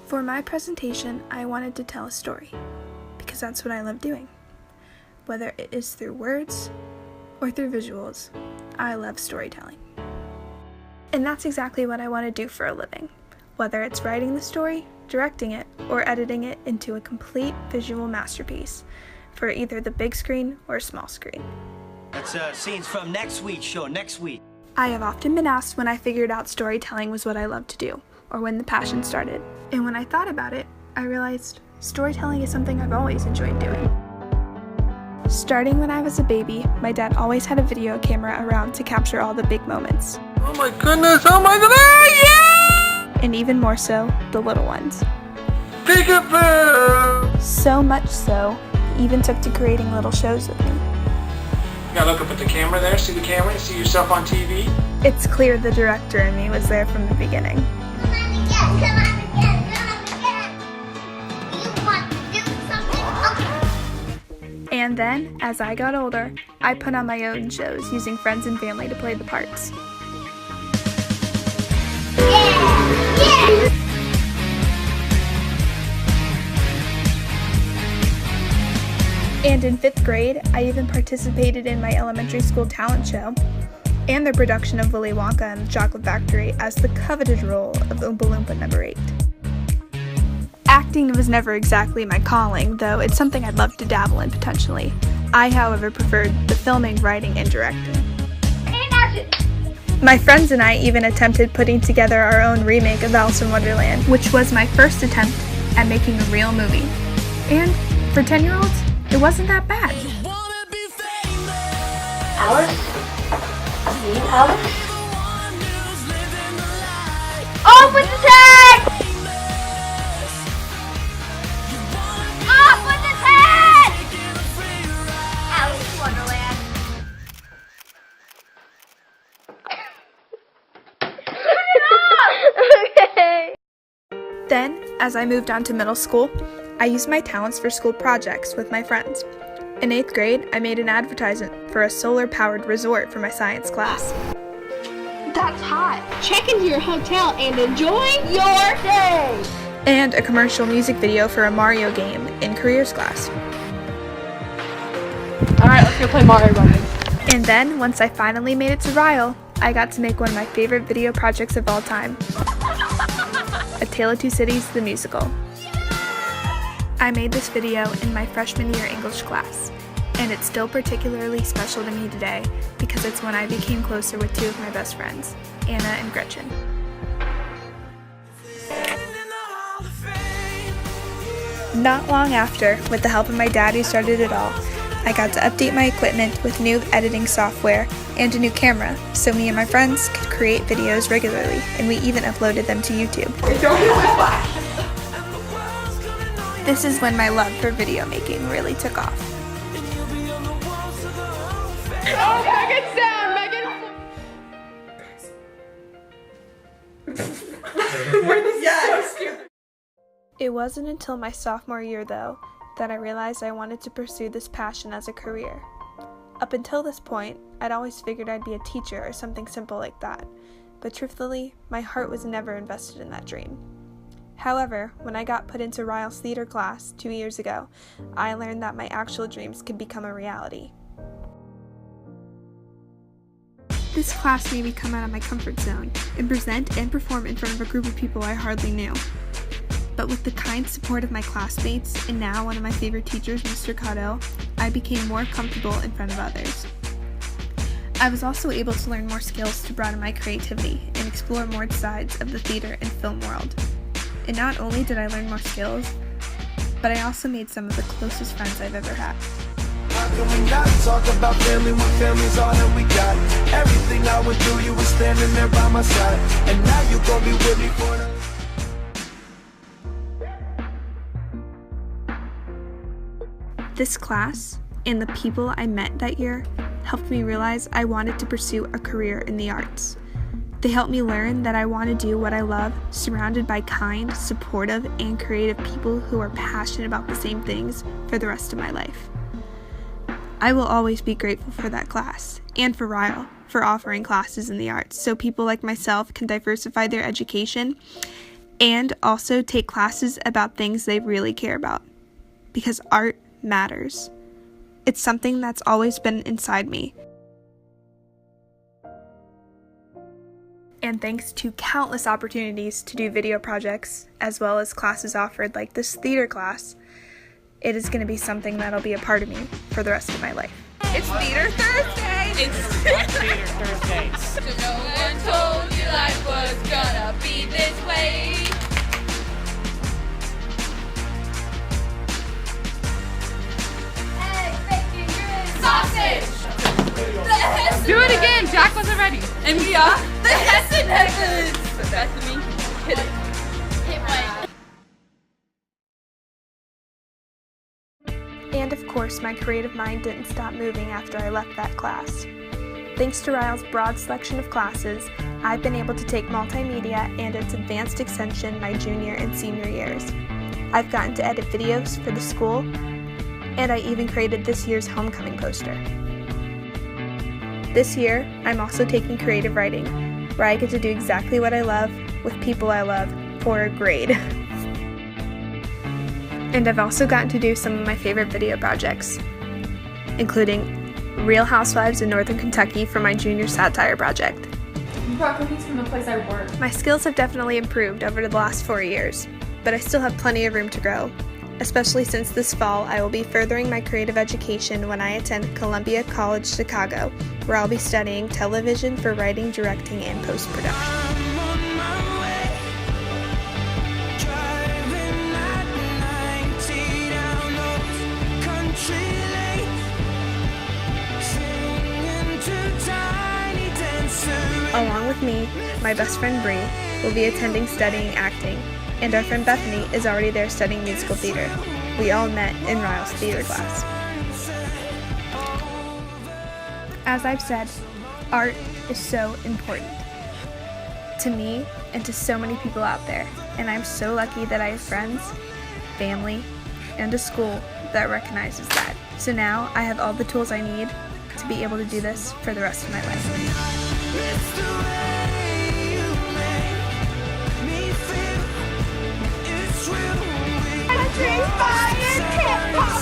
For my presentation, I wanted to tell a story, because that's what I love doing. Whether it is through words or through visuals, I love storytelling. And that's exactly what I want to do for a living, whether it's writing the story, directing it, or editing it into a complete visual masterpiece for either the big screen or small screen. That's scenes from next week's show, next week. I have often been asked when I figured out storytelling was what I loved to do, or when the passion started. And when I thought about it, I realized storytelling is something I've always enjoyed doing. Starting when I was a baby, my dad always had a video camera around to capture all the big moments. Oh my goodness, yeah! And even more so, the little ones. Peekaboo! So much so, he even took to creating little shows with me. You gotta look up at the camera there, see the camera, see yourself on TV. It's clear the director in me was there from the beginning. Come on again. You want to do something? Okay. And then, as I got older, I put on my own shows using friends and family to play the parts. Yeah! And in 5th grade, I even participated in my elementary school talent show and their production of Willy Wonka and the Chocolate Factory as the coveted role of Oompa Loompa number 8. Acting was never exactly my calling, though it's something I'd love to dabble in potentially. I, however, preferred the filming, writing, and directing. And action! My friends and I even attempted putting together our own remake of Alice in Wonderland, which was my first attempt at making a real movie. And for 10-year-olds, it wasn't that bad. Alice? You mean Alice? Off with the tag! Off with the tag! Alice in Wonderland. Okay. Then, as I moved on to middle school, I used my talents for school projects with my friends. In 8th grade, I made an advertisement for a solar-powered resort for my science class. That's hot. Check into your hotel and enjoy your day. And a commercial music video for a Mario game in careers class. Alright, let's go play Mario Brothers. And then, once I finally made it to Ryle, I got to make one of my favorite video projects of all time. A Tale of Two Cities, the musical. I made this video in my freshman year English class, and it's still particularly special to me today because it's when I became closer with 2 of my best friends, Anna and Gretchen. Not long after, with the help of my dad who started it all, I got to update my equipment with new editing software and a new camera, so me and my friends could create videos regularly, and we even uploaded them to YouTube. This is when my love for video making really took off. Oh, Megan's down! Megan! Yes! It wasn't until my sophomore year, though, that I realized I wanted to pursue this passion as a career. Up until this point, I'd always figured I'd be a teacher or something simple like that, but truthfully, my heart was never invested in that dream. However, when I got put into Ryle's theater class 2 years ago, I learned that my actual dreams could become a reality. This class made me come out of my comfort zone and present and perform in front of a group of people I hardly knew. But with the kind support of my classmates, and now one of my favorite teachers, Mr. Cotto, I became more comfortable in front of others. I was also able to learn more skills to broaden my creativity and explore more sides of the theater and film world. And not only did I learn more skills, but I also made some of the closest friends I've ever had. How can we not talk about family when family's all that we got? Everything I went through, you were standing there by my side, and now you gon' be with me for the... This class and the people I met that year helped me realize I wanted to pursue a career in the arts. They helped me learn that I want to do what I love, surrounded by kind, supportive, and creative people who are passionate about the same things for the rest of my life. I will always be grateful for that class, and for Ryle, for offering classes in the arts so people like myself can diversify their education and also take classes about things they really care about, because art matters. It's something that's always been inside me. And thanks to countless opportunities to do video projects, as well as classes offered like this theater class, it is going to be something that'll be a part of me for the rest of my life. It's Theater Thursday. It's Theater Thursdays. So no one told you life was gonna be this way. Egg, bacon, grits, sausage. Do it again. Jack wasn't ready. And we are the Hessen Heckers. But that's me. Hit it. Hit one. And of course, my creative mind didn't stop moving after I left that class. Thanks to Ryle's broad selection of classes, I've been able to take multimedia and its advanced extension my junior and senior years. I've gotten to edit videos for the school, and I even created this year's homecoming poster. This year, I'm also taking creative writing, where I get to do exactly what I love with people I love for a grade. And I've also gotten to do some of my favorite video projects, including Real Housewives in Northern Kentucky for my junior satire project. You brought cookies from the place I work. My skills have definitely improved over the last 4 years, but I still have plenty of room to grow, especially since this fall I will be furthering my creative education when I attend Columbia College Chicago, where I'll be studying television for writing, directing, and post-production. I'm on my way, driving at 90 down those country lanes, singing to Tiny Dancer. Along with me, my best friend Bree will be attending studying acting, and our friend Bethany is already there studying musical theater. We all met in Ryle's theater class. As I've said, art is so important to me and to so many people out there, and I'm so lucky that I have friends, family, and a school that recognizes that. So now I have all the tools I need to be able to do this for the rest of my life. It's the way you make me feel. It's real. Country fire, hip hop,